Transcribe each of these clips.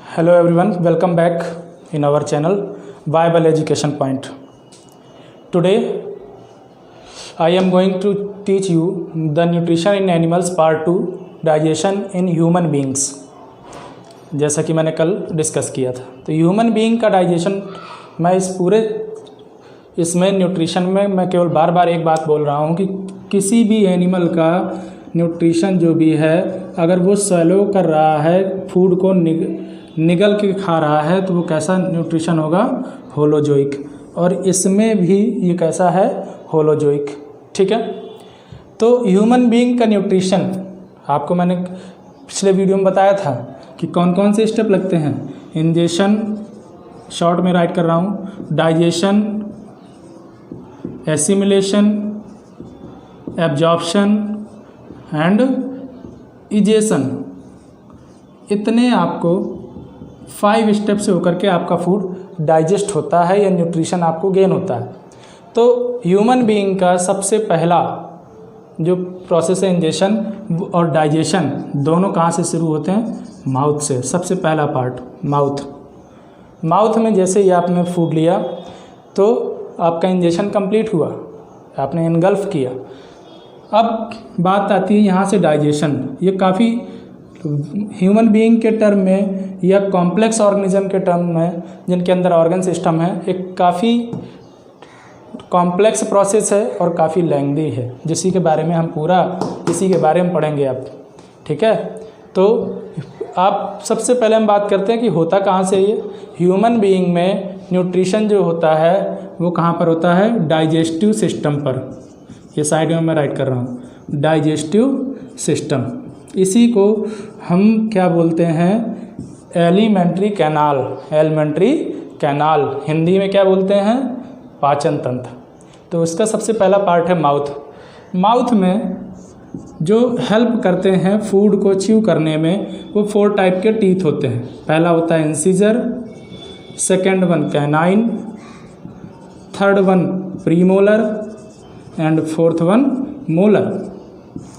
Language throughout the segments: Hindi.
Hello everyone, welcome back in our channel Viable Education Point. Today I am going to teach you the nutrition in animals part 2 digestion in human beings. जैसा कि मैंने कल डिस्कस किया था, तो ह्यूमन बीइंग का डाइजेशन मैं इस पूरे इसमें न्यूट्रिशन में मैं केवल बार बार एक बात बोल रहा हूँ कि किसी भी एनिमल का न्यूट्रिशन जो भी है, अगर वो स्वेलो कर रहा है, फूड को निगल के खा रहा है, तो वो कैसा न्यूट्रिशन होगा? होलोजोइक। और इसमें भी ये कैसा है? होलोजोइक। ठीक है, तो ह्यूमन बीइंग का न्यूट्रिशन आपको मैंने पिछले वीडियो में बताया था कि कौन कौन से स्टेप लगते हैं। इंजेशन, शॉर्ट में राइट कर रहा हूँ, digestion, assimilation, absorption and egestion. इतने आपको 5 स्टेप से होकर के आपका फूड डाइजेस्ट होता है या न्यूट्रिशन आपको गेन होता है। तो ह्यूमन बीइंग का सबसे पहला जो प्रोसेस है इंजेशन और डाइजेशन, दोनों कहाँ से शुरू होते हैं? माउथ से। सबसे पहला पार्ट माउथ में जैसे ही आपने फूड लिया तो आपका इंजेशन कंप्लीट हुआ, आपने इनगल्फ किया। अब बात आती है यहाँ से डाइजेशन। ये काफ़ी ह्यूमन बीइंग के टर्म में या कॉम्प्लेक्स ऑर्गेनिज्म के टर्म में, जिनके अंदर ऑर्गन सिस्टम है, एक काफ़ी कॉम्प्लेक्स प्रोसेस है और काफ़ी लेंथी है, जिसी के बारे में हम पूरा इसी के बारे में पढ़ेंगे अब। ठीक है, तो आप सबसे पहले हम बात करते हैं कि होता कहाँ से ये ह्यूमन बीइंग में न्यूट्रिशन जो होता है वो कहाँ पर होता है? डाइजेस्टिव सिस्टम पर। ये साइड में मैं राइट कर रहा हूँ, डाइजेस्टिव सिस्टम। इसी को हम क्या बोलते हैं? Alimentary canal. Alimentary canal Hindi में क्या बोलते हैं? पाचन तंत्र। तो उसका सबसे पहला पार्ट है माउथ। माउथ में जो हेल्प करते हैं फूड को च्यू करने में, वो 4 टाइप के टीथ होते हैं। पहला होता है incisor, second one canine, third one premolar and fourth one molar.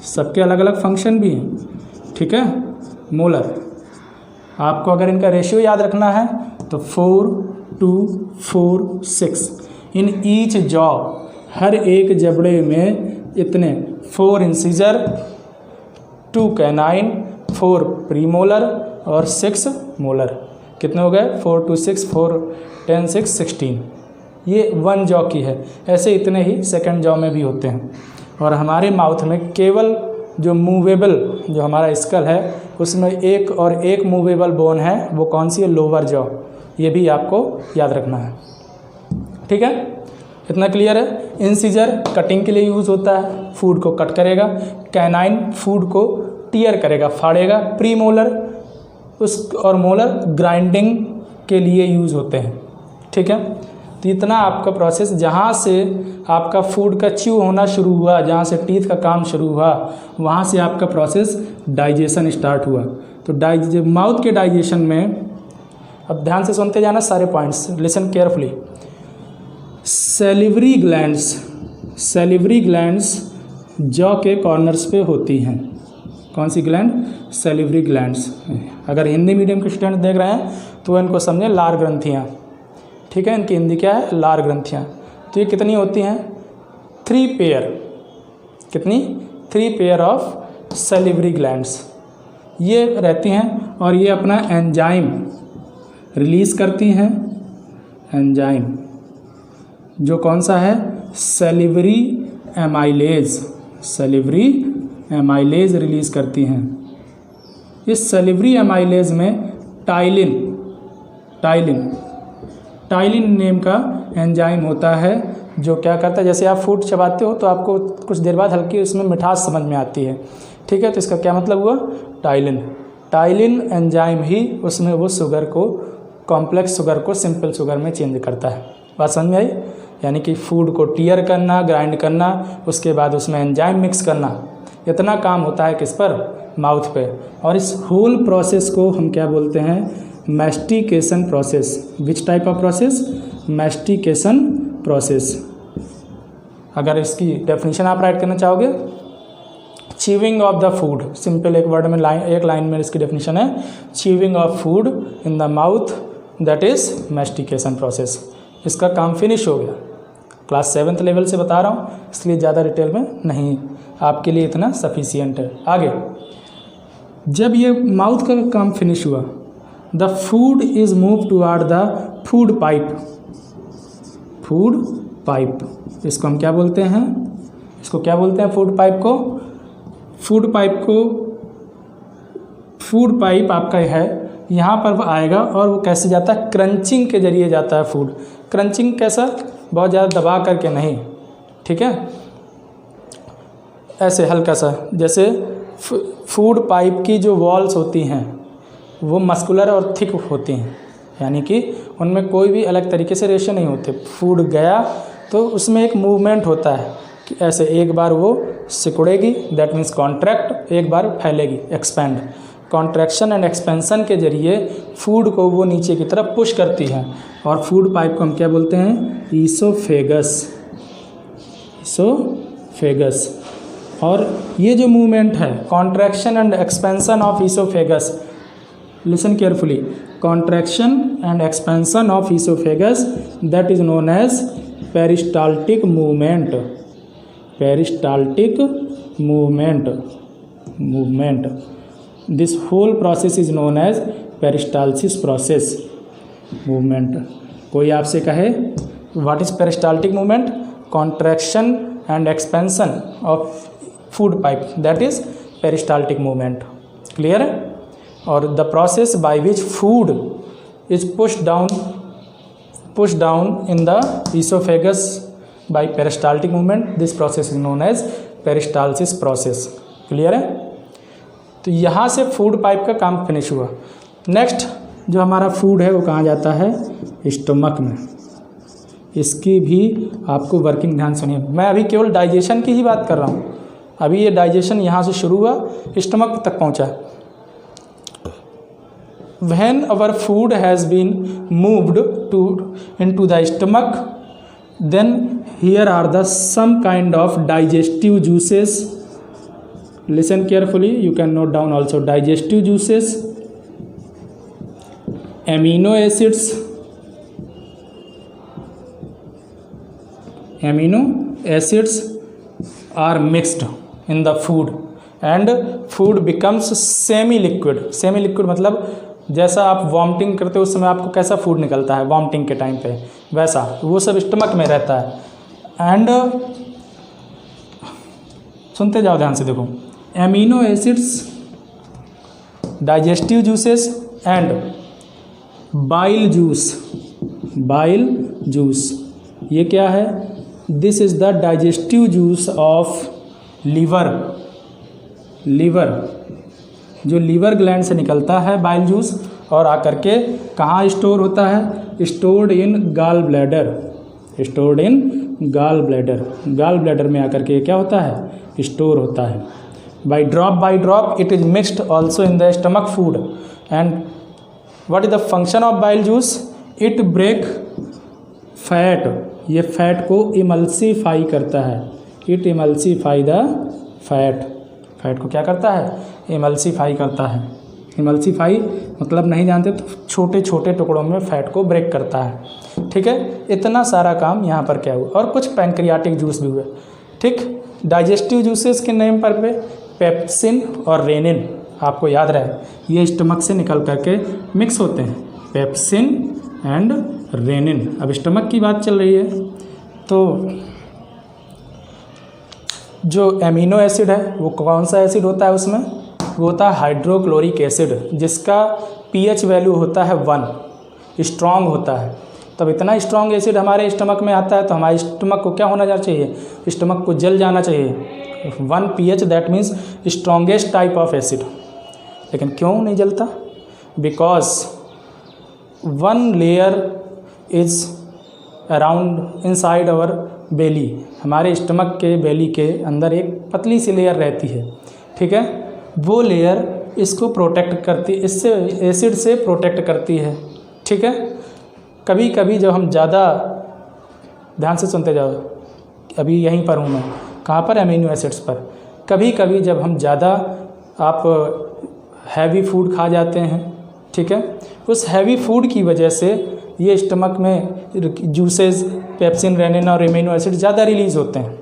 सबके अलग अलग फंक्शन भी हैं। ठीक है, मोलर आपको अगर इनका रेशियो याद रखना है तो 4, 2, 4, 6 इन ईच जॉ, हर एक जबड़े में इतने 4 इंसीजर, 2 कैनाइन, 4 प्रीमोलर और 6 मोलर। कितने हो गए? 4, 2, 6, 4, 10, 6, 16। ये 1 जॉ की है। ऐसे इतने ही सेकंड जॉ में भी होते हैं। और हमारे माउथ में केवल जो मूवेबल, जो हमारा स्कल है, उसमें एक मूवेबल बोन है। वो कौन सी है? Lower jaw. ये भी आपको याद रखना है। ठीक है, इतना क्लियर है। इंसीजर कटिंग के लिए यूज़ होता है, फूड को कट करेगा। कैनाइन फूड को टीयर करेगा, फाड़ेगा। प्रीमोलर और मोलर ग्राइंडिंग के लिए यूज़ होते हैं। ठीक है, तो इतना आपका प्रोसेस, जहाँ से आपका फूड का च्यू होना शुरू हुआ, जहाँ से टीथ का काम शुरू हुआ, वहाँ से आपका प्रोसेस डाइजेशन स्टार्ट हुआ। तो माउथ के डाइजेशन में, अब ध्यान से सुनते जाना सारे points, listen carefully. Salivary glands jaw के कॉर्नर्स पे होती हैं। कौन सी ग्लैंड? Salivary glands. अगर हिंदी मीडियम के स्टूडेंट देख रहे हैं तो इनको समझें लार ग्रंथियाँ। ठीक है, इनकी हिंदी क्या है? लार ग्रंथियाँ। तो ये कितनी होती हैं? 3 पेयर। कितनी? 3 पेयर ऑफ सेलिवरी ग्लैंड्स ये रहती हैं। और ये अपना एंजाइम रिलीज़ करती हैं। एंजाइम जो कौन सा है? सेलिवरी एमाइलेज रिलीज़ करती हैं। इस सेलिवरी एमाइलेज में टाइलिन नेम का एंजाइम होता है, जो क्या करता है, जैसे आप फूड चबाते हो तो आपको कुछ देर बाद हल्की उसमें मिठास समझ में आती है। ठीक है, तो इसका क्या मतलब हुआ? टाइलिन एंजाइम ही उसमें वो शुगर को, कॉम्प्लेक्स शुगर को सिंपल शुगर में चेंज करता है। बात समझ में आई? यानी कि फूड को टीयर करना, ग्राइंड करना, उसके बाद उसमें एंजाइम मिक्स करना, इतना काम होता है किस पर? माउथ पे। और इस होल प्रोसेस को हम क्या बोलते हैं? Mastication process. Which type of process? Mastication process. अगर इसकी डेफिनेशन आप राइट करना चाहोगे chewing of the food, simple एक वर्ड में एक लाइन में इसकी डेफिनेशन है, chewing of food in the mouth, that is mastication process. इसका काम फिनिश हो गया। क्लास 7th लेवल से बता रहा हूँ, इसलिए ज़्यादा डिटेल में नहीं, आपके लिए इतना सफिशियंट है। आगे, जब ये माउथ का काम फिनिश हुआ, the food is move toward the food pipe. Food pipe, इसको हम क्या बोलते हैं, इसको क्या बोलते हैं फूड पाइप को? फूड पाइप को, फूड पाइप आपका है यहाँ पर आएगा और वो कैसे जाता है? क्रंचिंग के जरिए जाता है फूड। क्रंचिंग कैसा? बहुत ज़्यादा दबा करके नहीं, ठीक है, ऐसे हल्का सा। जैसे फूड पाइप की जो वॉल्स होती हैं वो मस्कुलर और थिक होती हैं, यानी कि उनमें कोई भी अलग तरीके से रेशे नहीं होते। फूड गया तो उसमें एक मूवमेंट होता है कि ऐसे एक बार वो सिकुड़ेगी, दैट मीन्स कॉन्ट्रैक्ट, एक बार फैलेगी, एक्सपेंड। कॉन्ट्रैक्शन एंड एक्सपेंशन के जरिए फूड को वो नीचे की तरफ पुश करती है, और फूड पाइप को हम क्या बोलते हैं? ईसोफेगस। ईसोफेगस। और ये जो मूवमेंट है, contraction and expansion of oesophagus, listen carefully, contraction and expansion of oesophagus, that is known as peristaltic movement. Peristaltic movement. This whole process is known as peristalsis process movement। कोई आपसे कहे what is peristaltic movement? Contraction and expansion of food pipe, that is peristaltic movement। clear है? और the process by which food is pushed down in the esophagus by peristaltic movement, this process is known as peristalsis process। clear है? तो यहाँ से फूड पाइप का काम फिनिश हुआ। नेक्स्ट जो हमारा फूड है वो कहाँ जाता है? स्टमक में। इसकी भी आपको वर्किंग ध्यान सुनिए, मैं अभी केवल डाइजेशन की ही बात कर रहा हूँ। अभी ये डाइजेशन यहाँ से शुरू हुआ, स्टमक तक पहुँचा। When our food has been moved into the stomach, then here are the some kind of digestive juices. Listen carefully, you can note down also digestive juices, amino acids, are mixed in the food and food becomes semi liquid। semi liquid मतलब जैसा आप वॉमिटिंग करते हो उस समय आपको कैसा फूड निकलता है वॉमिटिंग के टाइम पे, वैसा वो सब स्टमक में रहता है। एंड सुनते जाओ ध्यान से, देखो, amino acids, digestive juices and bile juice. ये क्या है? This is the digestive juice of liver. जो लीवर ग्लैंड से निकलता है बाइल जूस, और आकर के कहाँ स्टोर होता है? Stored in gall bladder. Gall bladder में आकर के क्या होता है? स्टोर होता है। by drop it is mixed also in the stomach food। and what is the function of bile juice? it break fat। ये फैट को इमल्सीफाई करता है। it emulsify the फैट को क्या करता है? इमल्सीफाई करता है। इमल्सीफाई मतलब नहीं जानते तो छोटे छोटे टुकड़ों में फैट को ब्रेक करता है। ठीक है, इतना सारा काम यहाँ पर क्या हुआ, और कुछ पैंक्रियाटिक जूस भी हुए। ठीक, डाइजेस्टिव जूसेस के नेम पर पे पेप्सिन और रेनिन, आपको याद रहे ये स्टमक से निकल करके मिक्स होते हैं, पेप्सिन एंड रेनिन। अब स्टमक की बात चल रही है तो जो एमिनो एसिड है वो कौन सा एसिड होता है उसमें? वो होता है हाइड्रोक्लोरिक एसिड, जिसका pH वैल्यू होता है 1, स्ट्रॉन्ग होता है। तब इतना स्ट्रॉन्ग एसिड हमारे स्टमक में आता है तो हमारे स्टमक को क्या होना चाहिए? स्टमक को जल जाना चाहिए। 1 pH, that means strongest type of acid. लेकिन क्यों नहीं जलता? Because 1 layer is around inside our belly. हमारे स्टमक के बेली के अंदर एक पतली सी लेयर रहती है। ठीक है, वो लेयर इसको प्रोटेक्ट करती, इससे एसिड से प्रोटेक्ट करती है। ठीक है, कभी कभी जब हम ज़्यादा ध्यान से सुनते जाओ, अभी यहीं पर हूँ मैं, कहाँ पर? एमिनो एसिड्स पर। कभी कभी जब हम ज़्यादा आप हैवी फूड खा जाते हैं, ठीक है, उस हैवी फूड की वजह से ये स्टमक में जूसेस, पेप्सिन, रेनिन और एमिनो एसिड ज़्यादा रिलीज़ होते हैं,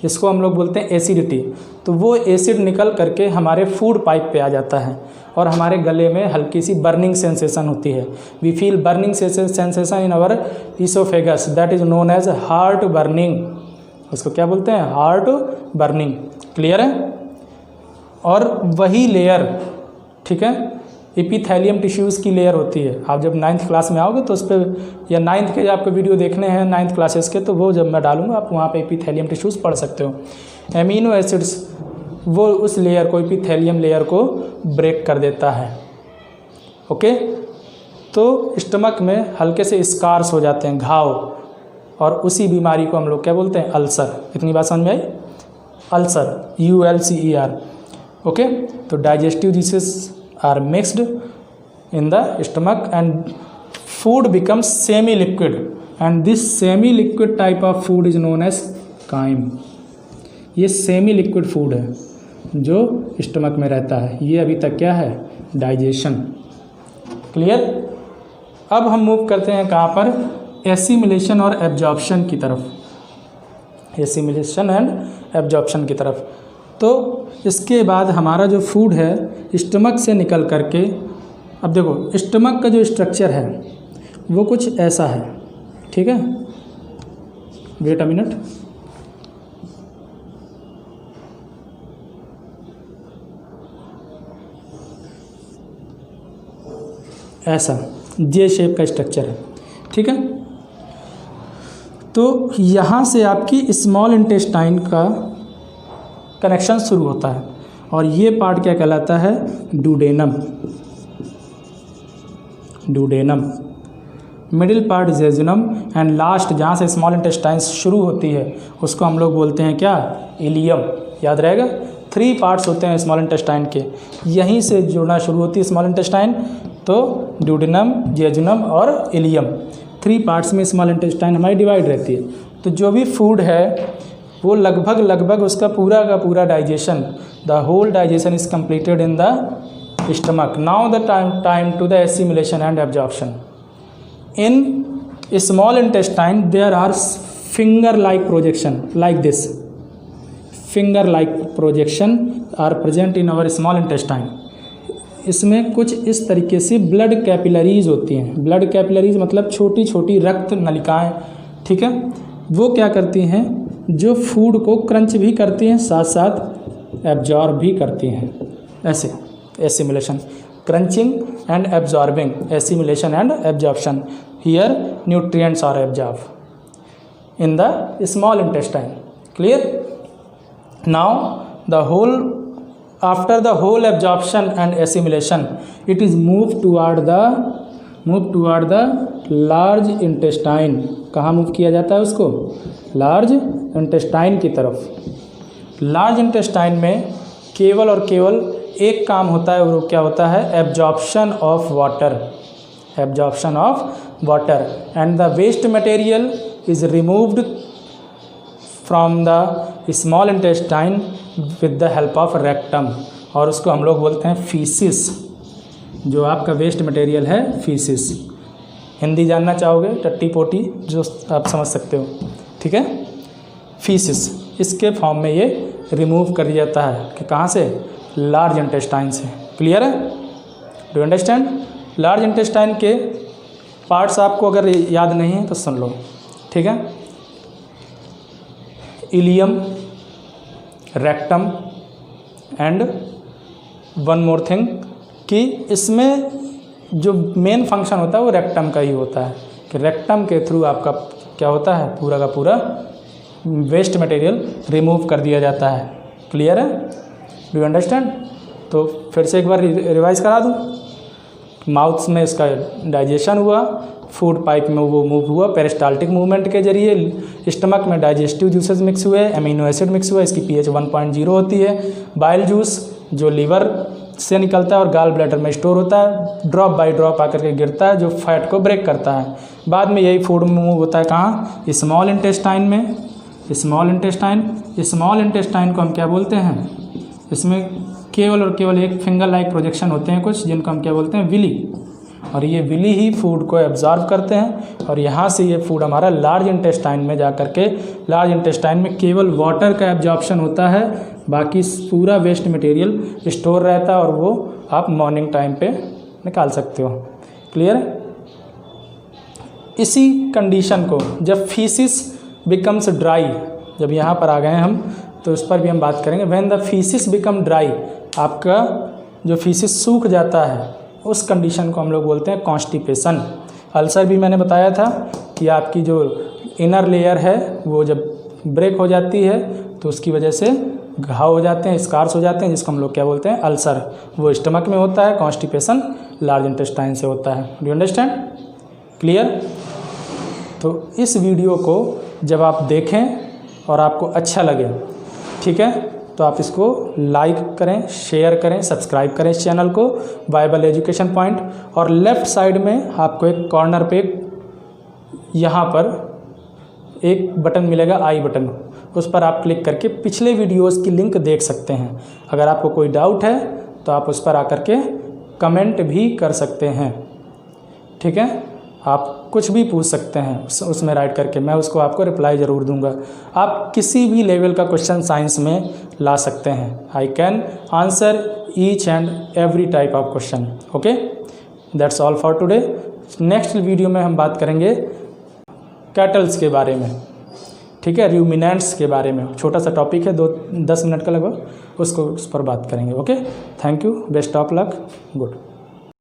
इसको हम लोग बोलते हैं एसिडिटी। तो वो एसिड निकल करके हमारे फूड पाइप पे आ जाता है और हमारे गले में हल्की सी बर्निंग सेंसेशन होती है। We feel burning sensation in our oesophagus, that is known as heart burning. उसको क्या बोलते हैं? Heart burning. क्लियर है? और वही लेयर, ठीक है, एपिथेलियम टिश्यूज़ की लेयर होती है। आप जब 9th क्लास में आओगे तो उस पर, या 9th के आपको वीडियो देखने हैं 9th क्लासेस के, तो वो जब मैं डालूंगा आप वहाँ पे एपिथेलियम टिश्यूज़ पढ़ सकते हो। एमिनो एसिड्स वो उस लेयर को, एपिथेलियम लेयर को ब्रेक कर देता है। ओके, तो स्टमक में हल्के से स्कार्स हो जाते हैं, घाव, और उसी बीमारी को हम लोग क्या बोलते हैं? अल्सर। इतनी बात समझ में आई? Ulcer, ULCER। ओके, तो digestive disease are mixed in the stomach and food becomes semi liquid, and this semi liquid type of food is known as chyme। ये सेमी लिक्विड फूड है जो स्टमक में रहता है। ये अभी तक क्या है? डाइजेशन। क्लियर? अब हम मूव करते हैं कहाँ पर? एसिमिलेशन और एब्जॉर्प्शन की तरफ। एसिमिलेशन एंड एब्जॉर्प्शन की तरफ। तो इसके बाद हमारा जो फूड है स्टमक से निकल करके, अब देखो स्टमक का जो स्ट्रक्चर है वो कुछ ऐसा है, ठीक है, वेट अ मिनट। ऐसा जे शेप का स्ट्रक्चर है, ठीक है। तो यहाँ से आपकी स्मॉल इंटेस्टाइन का कनेक्शन शुरू होता है और ये पार्ट क्या कहलाता है? Duodenum. Duodenum, middle part jejunum, and last जहाँ से स्मॉल इंटेस्टाइन शुरू होती है उसको हम लोग बोलते हैं क्या? इलियम। याद रहेगा, 3 पार्ट्स होते हैं स्मॉल इंटेस्टाइन के, यहीं से जुड़ना शुरू होती है स्मॉल इंटेस्टाइन। तो डुडेनम, जेजुनम और इलियम, 3 पार्ट्स में स्मॉल इंटेस्टाइन हमारी डिवाइड रहती है। तो जो भी फूड है वो लगभग उसका पूरा का पूरा digestion, the whole digestion is completed in the stomach. Now the time to the assimilation and absorption. In small intestine there are finger like projection like this. Finger like projection are present in our small intestine. इसमें कुछ इस तरीके से ब्लड कैपिलरीज होती हैं। ब्लड कैपिलरीज मतलब छोटी छोटी रक्त नलिकाएं, ठीक है। वो क्या करती हैं? जो फूड को क्रंच भी करती हैं, साथ साथ एब्जॉर्ब भी करती हैं। ऐसे assimilation, crunching and absorbing, assimilation and absorption. Here nutrients are absorb in the small intestine. Clear? Now the whole, after the whole absorption and assimilation, it is move toward the large intestine. कहाँ मूव किया जाता है उसको? लार्ज इंटेस्टाइन की तरफ। लार्ज इंटेस्टाइन में केवल और केवल एक काम होता है, वो क्या होता है? Absorption of water. Absorption of water and the waste material is removed from the small intestine with the help of rectum, और उसको हम लोग बोलते हैं फीसिस। जो आपका वेस्ट मटेरियल है, फीसिस। हिंदी जानना चाहोगे, टट्टी पोटी जो आप समझ सकते हो, ठीक है। फीसिस, इसके फॉर्म में ये रिमूव कर दिया जाता है कि कहाँ से? लार्ज इंटेस्टाइन से। क्लियर है? Do you understand? Large intestine के पार्ट्स आपको अगर याद नहीं है तो सुन लो, ठीक है। Ileum, rectum and one more thing, कि इसमें जो मेन फंक्शन होता है वो रेक्टम का ही होता है कि रेक्टम के थ्रू आपका क्या होता है? पूरा का पूरा वेस्ट मटेरियल रिमूव कर दिया जाता है। क्लियर है? Do you understand? तो फिर से एक बार रिवाइज करा दूँ। माउथ में इसका डाइजेशन हुआ, फूड पाइप में वो मूव हुआ पेरिस्टाल्टिक मूवमेंट के जरिए, स्टमक में डाइजेस्टिव जूसेस मिक्स हुए, एमिनो एसिड मिक्स हुआ, इसकी pH 1.0 होती है। बाइल जूस जो लीवर से निकलता है और गाल ब्लैडर में स्टोर होता है, ड्रॉप बाय ड्रॉप आकर के गिरता है जो फैट को ब्रेक करता है। बाद में यही फूड मूव होता है कहाँ? स्मॉल इंटेस्टाइन में। स्मॉल इंटेस्टाइन को हम क्या बोलते हैं? इसमें केवल और केवल एक फिंगर लाइक प्रोजेक्शन होते हैं कुछ, जिनको हम क्या बोलते हैं, विली। और ये विली ही फूड को एब्जॉर्ब करते हैं और यहाँ से ये फूड हमारा लार्ज इंटेस्टाइन में जा करके, लार्ज इंटेस्टाइन में केवल वाटर का एब्जॉर्प्शन होता है, बाकी पूरा वेस्ट मटेरियल स्टोर रहता है और वो आप मॉर्निंग टाइम पे निकाल सकते हो। क्लियर है? इसी कंडीशन को जब फीसिस बिकम्स ड्राई, जब यहाँ पर आ गए हम तो इस पर भी हम बात करेंगे। When the faeces become dry, आपका जो फीसिस सूख जाता है, उस कंडीशन को हम लोग बोलते हैं कॉन्स्टिपेशन। अल्सर भी मैंने बताया था कि आपकी जो इनर लेयर है वो जब ब्रेक हो जाती है तो उसकी वजह से घाव हो जाते हैं, स्कार्स हो जाते हैं, जिसको हम लोग क्या बोलते हैं, अल्सर। वो स्टमक में होता है, कॉन्स्टिपेशन लार्ज इंटेस्टाइन से होता है। Do you understand? क्लियर? तो इस वीडियो को जब आप देखें और आपको अच्छा लगे, ठीक है, तो आप इसको लाइक करें, शेयर करें, सब्सक्राइब करें इस चैनल को, बाइबल एजुकेशन पॉइंट। और लेफ़्ट साइड में आपको एक कॉर्नर पे यहाँ पर एक बटन मिलेगा, आई बटन, उस पर आप क्लिक करके पिछले वीडियोस की लिंक देख सकते हैं। अगर आपको कोई डाउट है तो आप उस पर आकर के कमेंट भी कर सकते हैं, ठीक है। आप कुछ भी पूछ सकते हैं उसमें राइट करके, मैं उसको आपको रिप्लाई ज़रूर दूंगा। आप किसी भी लेवल का क्वेश्चन साइंस में ला सकते हैं। I can answer each and every type of question. Okay, that's all for today. Next video में हम बात करेंगे कैटल्स के बारे में, ठीक है, रूमिनेंट्स के बारे में। छोटा सा टॉपिक है, 10 मिनट का लगभग, उस पर बात करेंगे। Okay, thank you, best of luck, good.